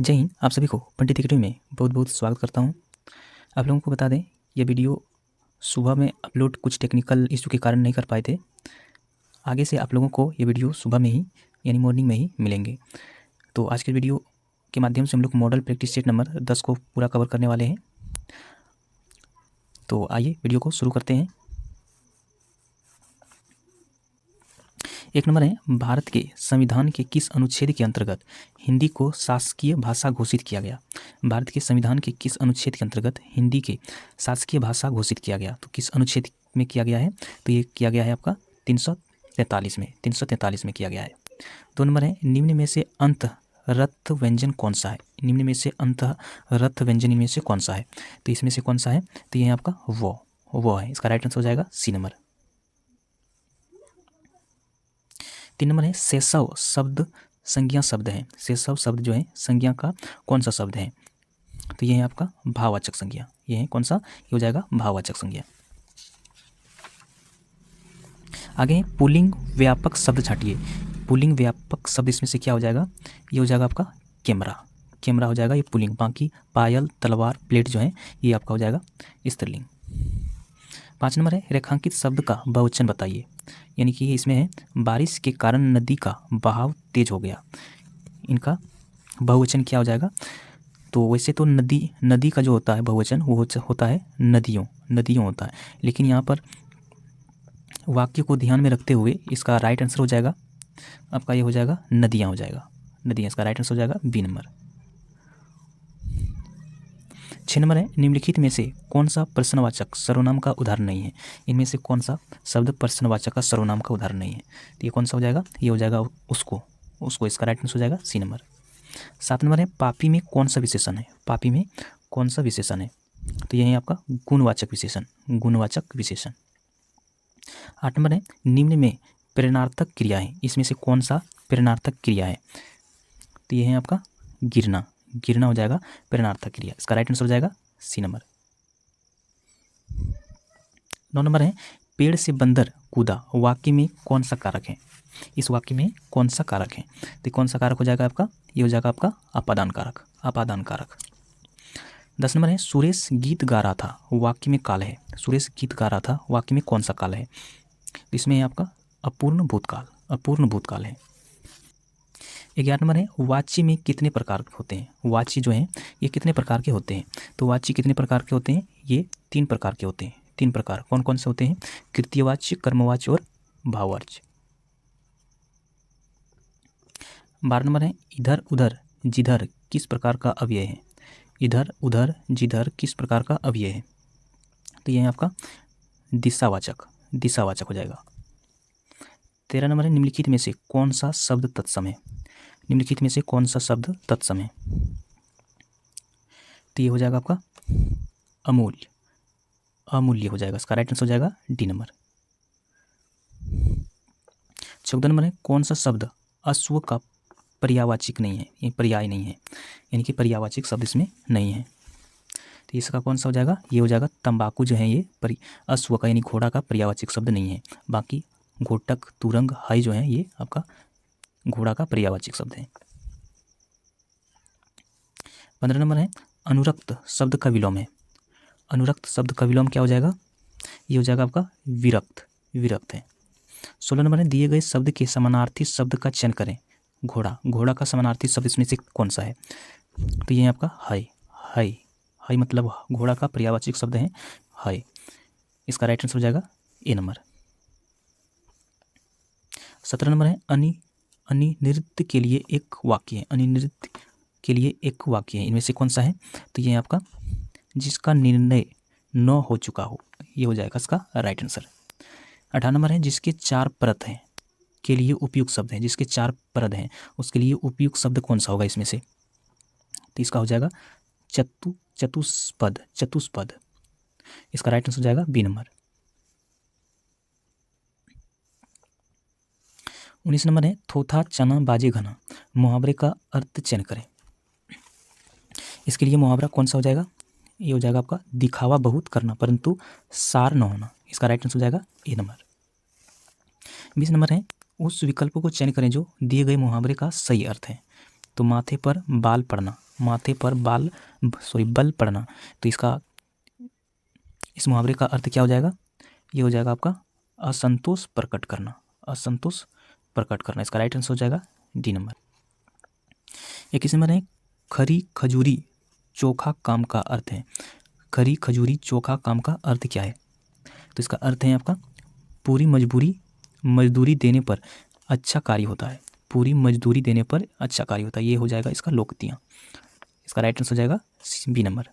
जय हिंद। आप सभी को पंडित एकेडमी में बहुत बहुत स्वागत करता हूं। आप लोगों को बता दें, यह वीडियो सुबह में अपलोड कुछ टेक्निकल इशू के कारण नहीं कर पाए थे। आगे से आप लोगों को ये वीडियो सुबह में ही यानी मॉर्निंग में ही मिलेंगे। तो आज के वीडियो के माध्यम से हम लोग मॉडल प्रैक्टिस सेट नंबर 10 को पूरा कवर करने वाले हैं। तो आइए वीडियो को शुरू करते हैं। एक नंबर है, भारत के संविधान के किस अनुच्छेद के अंतर्गत हिंदी को शासकीय भाषा घोषित किया गया? भारत के संविधान के किस अनुच्छेद के अंतर्गत हिंदी के शासकीय भाषा घोषित किया गया? तो किस अनुच्छेद में किया गया है? तो ये किया गया है आपका 343 में। 343 में किया गया है। 2 नंबर है, निम्न में से अंतःरथ व्यंजन कौन सा है? निम्न में से अंतःरथ व्यंजन इनमें से कौन सा है? तो इसमें से कौन सा है? तो ये आपका वो है। इसका राइट आंसर हो जाएगा सी नंबर। 3 नंबर है, सेसव शब्द संज्ञा शब्द है। सेसव शब्द जो है संज्ञा का कौन सा शब्द है? तो ये है आपका भाववाचक संज्ञा। ये है कौन सा? ये हो जाएगा भाववाचक संज्ञा। आगे है पुल्लिंग व्यापक शब्द छाटिए। पुल्लिंग व्यापक शब्द इसमें से क्या हो जाएगा? ये हो जाएगा आपका कैमरा। कैमरा हो जाएगा ये पुल्लिंग। बाकी पायल, तलवार, प्लेट जो है ये आपका हो जाएगा स्त्रीलिंग। 5 नंबर है, रेखांकित शब्द का बहुवचन बताइए। यानी कि इसमें है बारिश के कारण नदी का बहाव तेज हो गया। इनका बहुवचन क्या हो जाएगा? तो वैसे तो नदी का जो होता है बहुवचन वो होता है नदियों होता है। लेकिन यहाँ पर वाक्य को ध्यान में रखते हुए इसका राइट आंसर हो जाएगा आपका ये हो जाएगा नदियाँ हो जाएगा। नदियाँ इसका राइट आंसर हो जाएगा बी नंबर। 6 नंबर है, निम्नलिखित में से कौन सा प्रश्नवाचक सर्वनाम का उदाहरण नहीं है? इनमें से कौन सा शब्द प्रश्नवाचक का सर्वनाम का उदाहरण नहीं है? तो ये कौन सा हो जाएगा? ये हो जाएगा उसको। इसका राइट आंसर हो जाएगा सी नंबर। 7 नंबर है, पापी में कौन सा विशेषण है? पापी में कौन सा विशेषण है? तो यह है आपका गुणवाचक विशेषण। 8 नंबर है, निम्न में प्रेरणार्थक क्रिया है। इसमें से कौन सा प्रेरणार्थक क्रिया है? तो यह है आपका गिरना हो जाएगा प्रेरणार्थक क्रिया। इसका राइट आंसर हो जाएगा सी नंबर। 9 नंबर है, पेड़ से बंदर कूदा वाक्य में कौन सा कारक है? इस वाक्य में कौन सा कारक है? तो कौन सा कारक हो जाएगा आपका? ये हो जाएगा आपका अपादान कारक। 10 नंबर है, सुरेश गीत गा रहा था वाक्य में काल है। सुरेश गीत गा रहा था वाक्य में कौन सा काल है? तो इसमें है आपका अपूर्ण भूतकाल है। 11 नंबर है, वाची में कितने प्रकार होते हैं? वाची जो है ये कितने प्रकार के होते हैं? तो वाची कितने प्रकार के होते हैं? ये 3 प्रकार के होते हैं। 3 प्रकार कौन कौन से होते हैं? कृत्यवाच्य, कर्मवाच्य और भाववाच्य। 12 नंबर है, इधर उधर जिधर किस प्रकार का अव्यय है? इधर उधर जिधर किस प्रकार का अव्यय है? तो यह है आपका दिशावाचक हो जाएगा। 13 नंबर है, निम्नलिखित में से कौन सा शब्द तत्सम है? निम्नलिखित में से कौन सा शब्द तत्सम है? तो ये हो जाएगा आपका अमूल्य हो जाएगा। इसका राइट आंसर हो जाएगा डी नंबर। 14 नंबर है, कौन सा शब्द अश्व का पर्यायवाचक नहीं है? ये पर्याय नहीं है, यानी कि पर्यायवाचक शब्द इसमें नहीं है। तो इसका कौन सा हो जाएगा? ये हो जाएगा तंबाकू जो है ये अश्व का यानी घोड़ा का पर्यायवाचक शब्द नहीं है। बाकी घोटक, तुरंग, हाई जो है ये आपका घोड़ा का पर्यायवाचक शब्द है। 15 नंबर है, अनुरक्त शब्द का विलोम है। अनुरक्त शब्द का विलोम क्या हो जाएगा? ये हो जाएगा आपका विरक्त है। 16 नंबर है, दिए गए शब्द के समानार्थी शब्द का चयन करें। घोड़ा का समानार्थी शब्द इसमें से कौन सा है? तो ये है आपका हाई मतलब घोड़ा का पर्यायवाचक शब्द है हाई। इसका राइट आंसर हो जाएगा ए नंबर। 17 नंबर है, अनिर्णित के लिए एक वाक्य है। अनिर्णित के लिए एक वाक्य है, इनमें से कौन सा है? तो ये आपका जिसका निर्णय न हो चुका हो, ये हो जाएगा इसका राइट आंसर। 18 नंबर है, जिसके 4 परत हैं के लिए उपयुक्त शब्द है। जिसके 4 परत हैं उसके लिए उपयुक्त शब्द कौन सा होगा इसमें से? तो इसका हो जाएगा चतुष्पद। इसका राइट आंसर हो जाएगा बी नंबर। 19 नंबर है, थोथा चना बाजे घना मुहावरे का अर्थ चयन करें। इसके लिए मुहावरा कौन सा हो जाएगा? ये हो जाएगा आपका दिखावा बहुत करना परंतु सार न होना। इसका राइट आंसर हो जाएगा ए नंबर। 20 नंबर है, उस विकल्प को चयन करें जो दिए गए मुहावरे का सही अर्थ है। तो माथे पर बाल पड़ना माथे पर बल पड़ना। तो इस मुहावरे का अर्थ क्या हो जाएगा? ये हो जाएगा आपका असंतोष प्रकट करना, असंतोष प्रकट करना। इसका राइट आंसर हो जाएगा डी नंबर। 21 नंबर है खरी खजूरी चोखा काम का अर्थ है। खरी खजूरी चोखा काम का अर्थ क्या है? तो इसका अर्थ है आपका पूरी मजदूरी देने पर अच्छा कार्य होता है। पूरी मजदूरी देने पर अच्छा कार्य होता है, ये हो जाएगा इसका लोकतियाँ। इसका राइट आंसर हो जाएगा बी नंबर।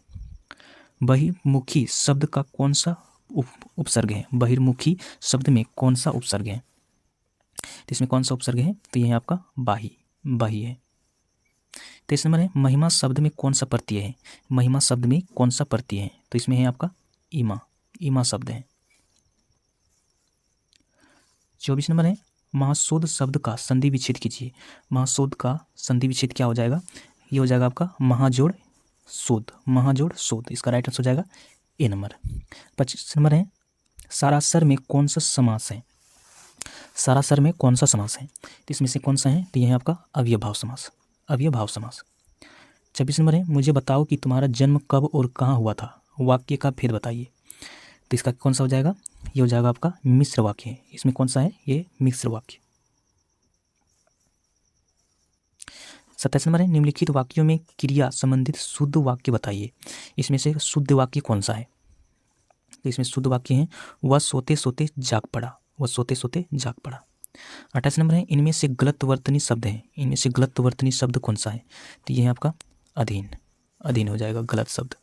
बहिर्मुखी शब्द का कौन सा उपसर्ग है? बहिर्मुखी शब्द में कौन सा उपसर्ग है? तो इसमें कौन सा उपसर्ग है? तो यह है आपका बाही है। 23 नंबर है महिमा शब्द में कौन सा प्रत्यय है? महिमा शब्द में कौन सा प्रत्यय है? तो इसमें है आपका ईमा शब्द है। 24 नंबर है महाशोध शब्द का संधि विच्छेद कीजिए। महाशोध का संधि विच्छेद क्या हो जाएगा? ये हो जाएगा आपका महाजोड़ शोध। इसका राइट आंसर हो जाएगा ए नंबर। 25 नंबर है सरासर में कौन सा समास है? सरासर में कौन सा समास है? तो इसमें से कौन सा है? तो यह है आपका अव्ययभाव समास। 26 नंबर है मुझे बताओ कि तुम्हारा जन्म कब और कहाँ हुआ था। वाक्य का भेद बताइए। तो इसका कौन सा हो जाएगा? ये हो जाएगा आपका मिश्र वाक्य है। इसमें कौन सा है? ये मिश्र वाक्य। 27 नंबर है निम्नलिखित वाक्यों में क्रिया संबंधित शुद्ध वाक्य बताइए। इसमें से शुद्ध वाक्य कौन सा है? तो इसमें शुद्ध वाक्य है वह सोते सोते जाग पड़ा। 28 नंबर है इनमें से गलत वर्तनी शब्द है। इनमें से गलत वर्तनी शब्द कौन सा है? तो ये है आपका अधीन हो जाएगा गलत शब्द।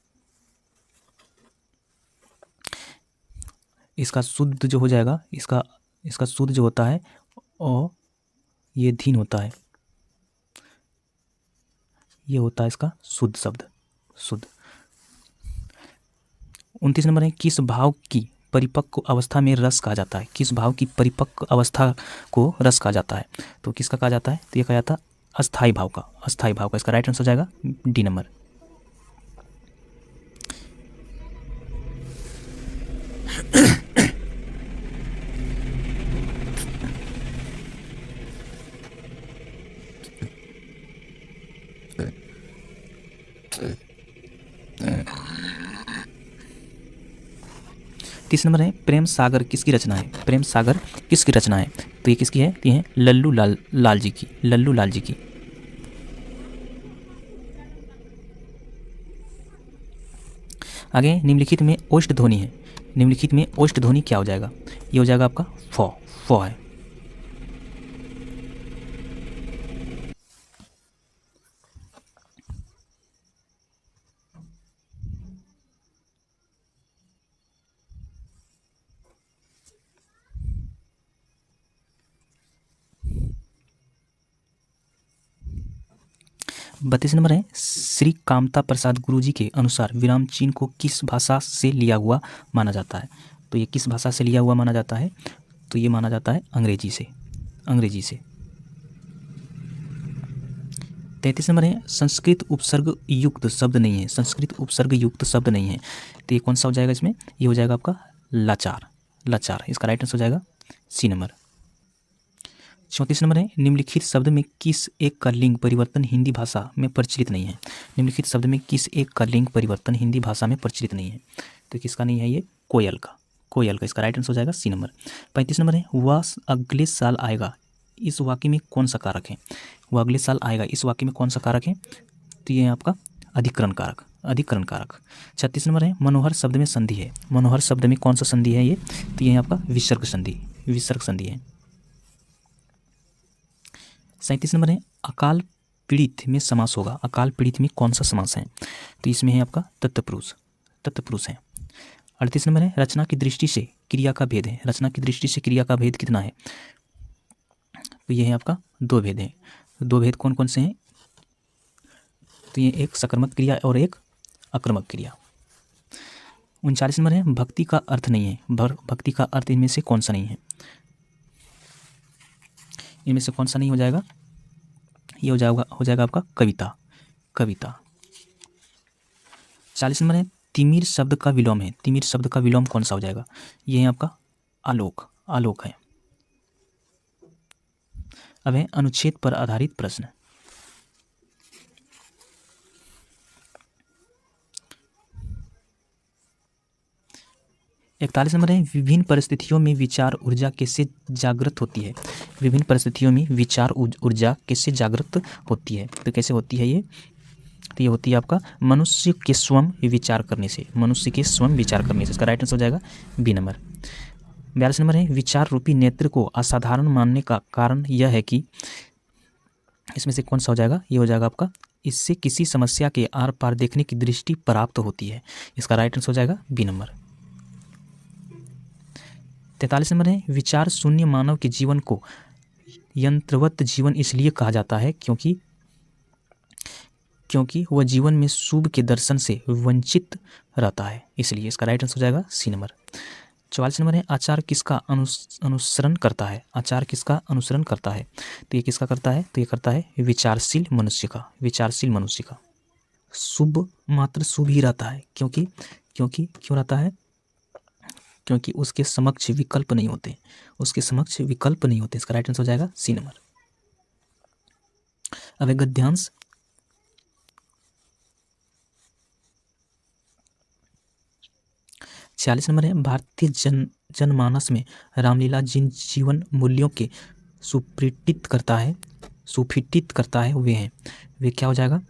इसका शुद्ध जो हो जाएगा, इसका शुद्ध जो होता है और ये धीन होता है, ये होता है इसका शुद्ध शब्द। 29 नंबर है किस भाव की परिपक्व अवस्था में रस कहा जाता है? किस भाव की परिपक्व अवस्था को रस कहा जाता है? तो किसका कहा जाता है? तो ये कहा जाता है अस्थाई भाव का। इसका राइट आंसर हो जाएगा डी नंबर। तीस नंबर है प्रेम सागर किसकी रचना है? तो ये किसकी है? तो ये है लल्लू लाल जी की। आगे निम्नलिखित में ओष्ठ ध्वनि है। निम्नलिखित में ओष्ठ ध्वनि क्या हो जाएगा? ये हो जाएगा आपका फॉ है। बत्तीस नंबर है श्री कामता प्रसाद गुरुजी के अनुसार विराम चिन्ह को किस भाषा से लिया हुआ माना जाता है? तो ये किस भाषा से लिया हुआ माना जाता है? तो ये माना जाता है अंग्रेजी से। 33 नंबर है संस्कृत उपसर्ग युक्त शब्द नहीं है। तो ये कौन सा हो जाएगा इसमें? ये हो जाएगा आपका लाचार। इसका राइट आंसर हो जाएगा सी नंबर। 34 नंबर है निम्नलिखित शब्द में किस एक का लिंग परिवर्तन हिंदी भाषा में प्रचलित नहीं है? निम्नलिखित शब्द में किस एक का लिंग परिवर्तन हिंदी भाषा में प्रचलित नहीं है? तो किसका नहीं है? ये कोयल का। इसका राइट आंसर हो जाएगा सी नंबर। 35 नंबर है वह अगले साल आएगा इस वाक्य में कौन सा कारक है? वह अगले साल आएगा इस वाक्य में कौन सा कारक है? तो ये है आपका अधिकरण कारक। 36 नंबर है मनोहर शब्द में संधि है। मनोहर शब्द में कौन सा संधि है ये? तो ये है आपका विसर्ग संधि है। 37 नंबर है अकाल पीड़ित में समास होगा। अकाल पीड़ित में कौन सा समास है? तो इसमें है आपका तत्पुरुष है। 38 नंबर है रचना की दृष्टि से क्रिया का भेद है। रचना की दृष्टि से क्रिया का भेद कितना है? तो ये है आपका 2 भेद है। 2 भेद कौन कौन से हैं? तो ये एक सकर्मक क्रिया और एक अकर्मक क्रिया। 39 नंबर है भक्ति का अर्थ नहीं है। भक्ति का अर्थ इनमें से कौन सा नहीं है? इनमें से कौन सा नहीं हो जाएगा? ये हो जाएगा आपका कविता। 40 नंबर है तिमिर शब्द का विलोम है। तिमिर शब्द का विलोम कौन सा हो जाएगा? ये है आपका आलोक है। अब है अनुच्छेद पर आधारित प्रश्न। 41 नंबर है विभिन्न परिस्थितियों में विचार ऊर्जा कैसे जागृत होती है। विभिन्न परिस्थितियों में विचार ऊर्जा कैसे जागृत होती है, तो कैसे होती है ये, तो ये होती है आपका मनुष्य के स्वयं विचार करने से, मनुष्य के स्वयं विचार करने से। इसका राइट आंसर हो जाएगा बी नंबर। 42 नंबर है विचार रूपी नेत्र को असाधारण मानने का कारण यह है कि, इसमें से कौन सा हो जाएगा, ये हो जाएगा आपका इससे किसी समस्या के आर पार देखने की दृष्टि प्राप्त होती है। इसका राइट आंसर हो जाएगा बी नंबर। 43 नंबर है विचार शून्य मानव के जीवन को यंत्रवत जीवन इसलिए कहा जाता है क्योंकि वह जीवन में शुभ के दर्शन से वंचित रहता है, इसलिए। इसका राइट आंसर हो जाएगा सी नंबर। 44 नंबर है आचार किसका अनुसरण करता है। आचार किसका अनुसरण करता है, तो ये किसका करता है, तो ये करता है विचारशील मनुष्य का, विचारशील मनुष्य का। शुभ मात्र शुभ ही रहता है, क्योंकि क्यों रहता है, क्योंकि उसके समक्ष विकल्प नहीं होते, उसके समक्ष विकल्प नहीं होते। इसका राइट आंसर हो जाएगा सी नंबर। अब एक गद्यांश, छियालीस नंबर है भारतीय जनमानस में रामलीला जिन जीवन मूल्यों के सुप्रतिष्ठित करता है वे क्या हो जाएगा,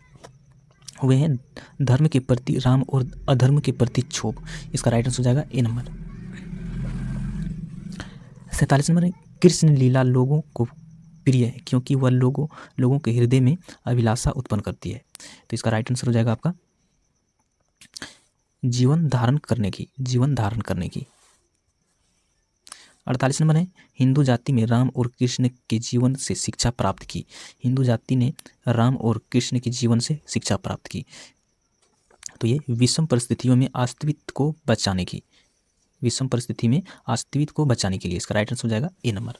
वे हैं धर्म के प्रति राम और अधर्म के प्रति क्षोभ। इसका राइट आंसर हो जाएगा ए नंबर। 47 नंबर है कृष्ण लीला लोगों को प्रिय है क्योंकि वह लोगों के हृदय में अभिलाषा उत्पन्न करती है, तो इसका राइट आंसर हो जाएगा आपका जीवन धारण करने की। 48 नंबर है हिंदू जाति में राम और कृष्ण के जीवन से शिक्षा प्राप्त की। हिंदू जाति ने राम और कृष्ण के जीवन से शिक्षा प्राप्त की, तो ये विषम परिस्थितियों में अस्तित्व को बचाने की, विषम परिस्थिति में अस्तित्व को बचाने के लिए। इसका राइट आंसर हो जाएगा ए नंबर।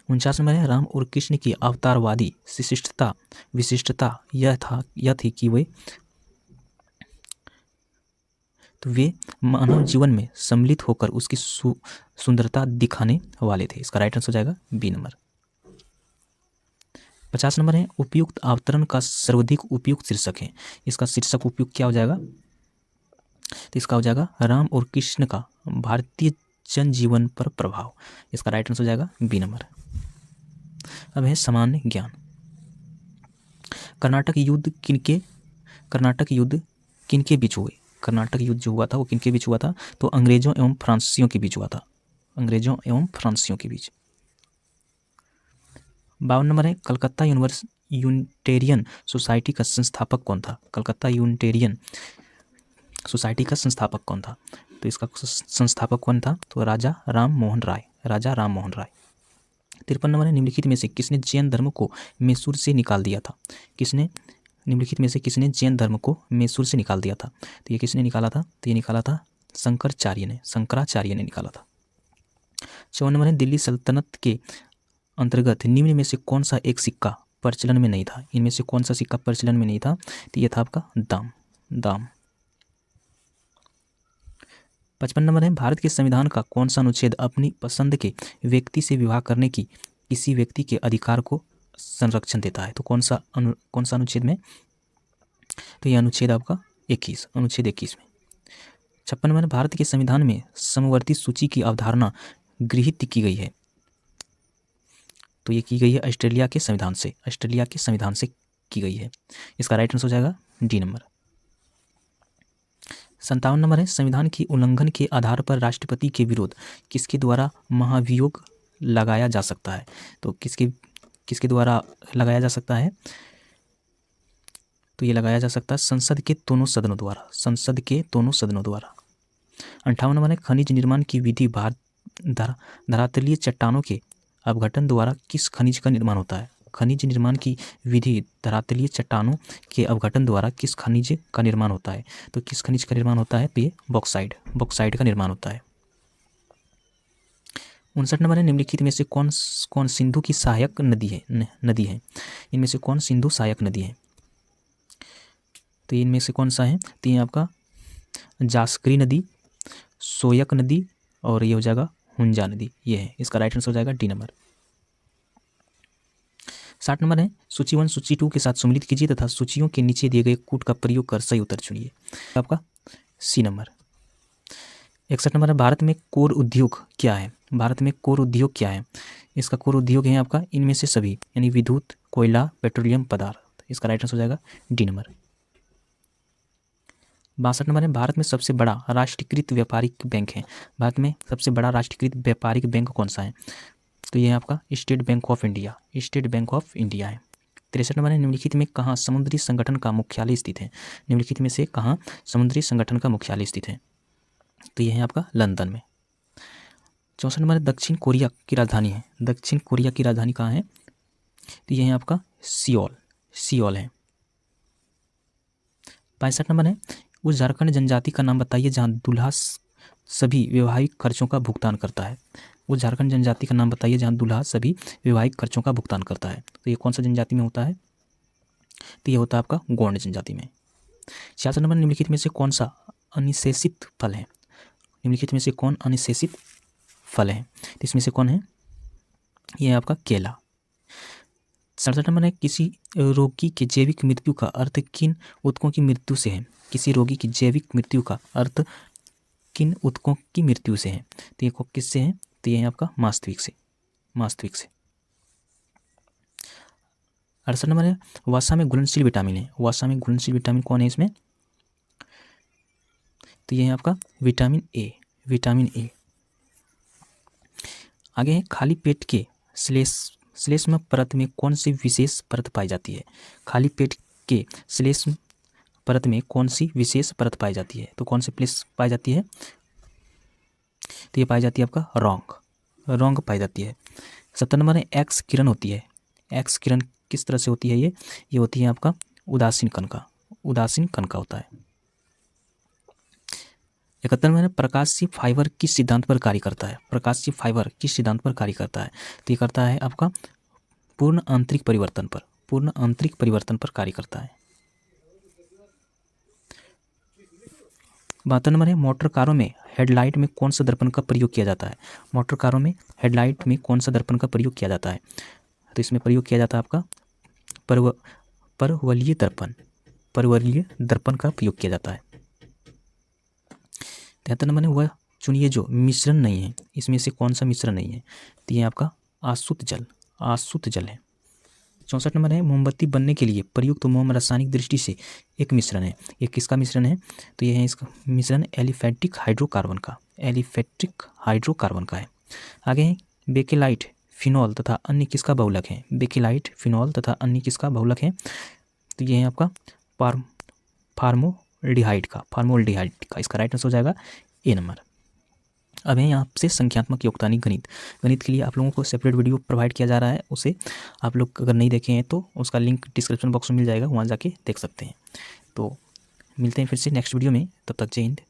49 नंबर है राम और कृष्ण की अवतारवादी विशिष्टता यह थी कि वे मानव जीवन में सम्मिलित होकर उसकी सुंदरता दिखाने वाले थे। इसका राइट आंसर हो जाएगा बी नंबर। 50 नंबर है उपयुक्त अवतरण का सर्वाधिक उपयुक्त शीर्षक है। इसका शीर्षक उपयुक्त क्या हो जाएगा, तो इसका हो जाएगा राम और कृष्ण का भारतीय जनजीवन पर प्रभाव। इसका राइट आंसर हो जाएगा बी नंबर। अब है सामान्य ज्ञान। कर्नाटक युद्ध किनके बीच हुए। कर्नाटक युद्ध जो हुआ था वो किनके बीच हुआ था, तो अंग्रेजों एवं फ्रांसीसियों के बीच हुआ था, अंग्रेजों एवं फ्रांसीसियों के बीच। 52 नंबर है कलकत्ता यूनिटेरियन सोसाइटी का संस्थापक कौन था। कलकत्ता यूनिटेरियन सोसाइटी का संस्थापक कौन था, तो इसका संस्थापक कौन था, तो राजा राम मोहन राय। 53 नंबर है निम्नलिखित में से किसने जैन धर्म को मैसूर से निकाल दिया था। निम्नलिखित में से किसने जैन धर्म को मैसूर से निकाल दिया था, तो ये किसने निकाला था, तो ये निकाला था शंकराचार्य ने निकाला था। 54 नंबर है दिल्ली सल्तनत के अंतर्गत निम्न में से कौन सा एक सिक्का प्रचलन में नहीं था। इनमें से कौन सा सिक्का प्रचलन में नहीं था, तो ये था आपका दाम। 55 नंबर है भारत के संविधान का कौन सा अनुच्छेद अपनी पसंद के व्यक्ति से विवाह करने की किसी व्यक्ति के अधिकार को संरक्षण देता है, तो कौन सा अनुच्छेद में, तो यह अनुच्छेद आपका अनुच्छेद 21 में। 56 नंबर भारत के संविधान में समवर्ती सूची की अवधारणा गृहीत की गई है, तो ये की गई है ऑस्ट्रेलिया के संविधान से की गई है। इसका राइट आंसर हो जाएगा डी नंबर। 57 नंबर है संविधान की उल्लंघन के आधार पर राष्ट्रपति के विरुद्ध किसके द्वारा महाभियोग लगाया जा सकता है, तो किसके द्वारा लगाया जा सकता है, तो ये लगाया जा सकता है संसद के दोनों सदनों द्वारा। 58 नंबर है खनिज निर्माण की विधि धरातलीय चट्टानों के अपघटन द्वारा किस खनिज का निर्माण होता है। खनिज निर्माण की विधि धरातलीय चट्टानों के अपघटन द्वारा किस खनिज का निर्माण होता है, तो किस खनिज का निर्माण होता है, तो ये बॉक्साइट का निर्माण होता है। 59 नंबर है निम्नलिखित में से कौन सिंधु की सहायक नदी है। इनमें से कौन सिंधु सहायक नदी है, तो इनमें से कौन सा है, तो ये आपका जास्करी नदी, सोयक नदी और ये हो जाएगा हुंजा नदी, ये है। इसका राइट आंसर हो जाएगा डी नंबर। 60 नंबर है सूची 1 सूची 2 के साथ सम्मिलित कीजिए तथा सूचियों के नीचे दिए गए कूट का प्रयोग कर सही उत्तर चुनिए। आपका सी नंबर। 61 नंबर है, भारत में कोर उद्योग क्या है? भारत में कोर उद्योग क्या है? इसका कोर उद्योग है आपका इनमें से सभी, यानी विद्युत, कोयला, पेट्रोलियम पदार्थ। इसका राइट आंसर हो जाएगा डी नंबर। 62 नंबर है, भारत में सबसे बड़ा राष्ट्रीयकृत व्यापारिक बैंक है? भारत में सबसे बड़ा राष्ट्रीयकृत व्यापारिक बैंक कौन सा है? तो ये है आपका state bank of India, state bank of India है। 63 नंबर है, निम्नलिखित में कहाँ समुद्री संगठन का मुख्यालय स्थित है? निम्नलिखित में से कहाँ समुद्री संगठन का मुख्यालय स्थित है? तो यह है आपका लंदन में। 64 नंबर दक्षिण कोरिया की राजधानी है? दक्षिण कोरिया की राजधानी कहाँ है? तो यह है आपका सियोल, सियोल है। 65 नंबर है, उस झारखंड जनजाति का नाम बताइए जहाँ दूल्हा सभी वैवाहिक खर्चों का भुगतान करता है। उस झारखंड जनजाति का नाम बताइए जहाँ दूल्हा सभी वैवाहिक खर्चों का भुगतान करता है। तो ये कौन सा जनजाति में होता है? तो ये होता है आपका गोंड जनजाति में। 66 नंबर, निम्नलिखित में से कौन सा अनिषेचित फल है? निम्नलिखित में से कौन अनिषेचित फल है? तो इसमें से कौन है? ये है आपका केला। 67 नंबर है, किसी रोगी की जैविक मृत्यु का अर्थ किन ऊतकों की मृत्यु से है? किसी रोगी की जैविक मृत्यु का अर्थ किन ऊतकों की मृत्यु से है? तो ये किससे है? तो ये है आपका मास्तविक से, मास्तविक से। 68 नंबर है, वसा में घुलनशील विटामिन है? वसा में घुलनशील विटामिन कौन है इसमें? तो ये है आपका विटामिन ए, विटामिन ए। आगे है, खाली पेट के श्लेष्म परत में कौन सी विशेष परत पाई जाती है? खाली पेट के श्लेष्म परत में कौन सी विशेष परत पाई जाती है? तो कौन सी प्लेस पाई जाती है? तो ये पाई जाती है आपका रॉन्ग, रॉन्ग पाई जाती है। 70 नंबर है, एक्स किरण होती है? एक्स किरण किस तरह से होती है? ये होती है आपका उदासीन कण का, उदासीन कण का होता है। 71 नंबर है, प्रकाशीय फाइबर किस सिद्धांत पर कार्य करता है? प्रकाशीय फाइबर किस सिद्धांत पर कार्य करता है? तो ये करता है आपका पूर्ण आंतरिक परिवर्तन पर, पूर्ण आंतरिक परिवर्तन पर कार्य करता है। 72 नंबर है, मोटर कारों में हेडलाइट में कौन सा दर्पण का प्रयोग किया जाता है? मोटर कारों में हेडलाइट में कौन सा दर्पण का प्रयोग किया जाता है? तो इसमें प्रयोग किया जाता है आपका परवलयीय दर्पण, परवलयीय दर्पण का प्रयोग किया जाता है। 73 नंबर है, वह चुनिए जो मिश्रण नहीं है? इसमें से कौन सा मिश्रण नहीं है? तो ये आपका आसुत जल, आसुत जल है। 64 नंबर है, मोमबत्ती बनने के लिए प्रयुक्त मोम रासायनिक दृष्टि से एक मिश्रण है? ये किसका मिश्रण है? तो ये है इसका मिश्रण एलिफेटिक हाइड्रोकार्बन का, एलिफेटिक हाइड्रोकार्बन का है। आगे है, बेकेलाइट, फिनॉल तथा अन्य किसका बहुलक है? बेकेलाइट, फिनॉल तथा अन्य किसका बहुलक है? तो ये है आपका फार्मोल्डिहाइड का, फार्मोल्डिहाइड का। इसका राइट आंसर हो जाएगा ए नंबर। अब है यहाँ से संख्यात्मक योगदानी गणित। गणित के लिए आप लोगों को सेपरेट वीडियो प्रोवाइड किया जा रहा है, उसे आप लोग अगर नहीं देखे हैं तो उसका लिंक डिस्क्रिप्शन बॉक्स में मिल जाएगा, वहाँ जाके देख सकते हैं। तो मिलते हैं फिर से नेक्स्ट वीडियो में, तब तक जय हिंद।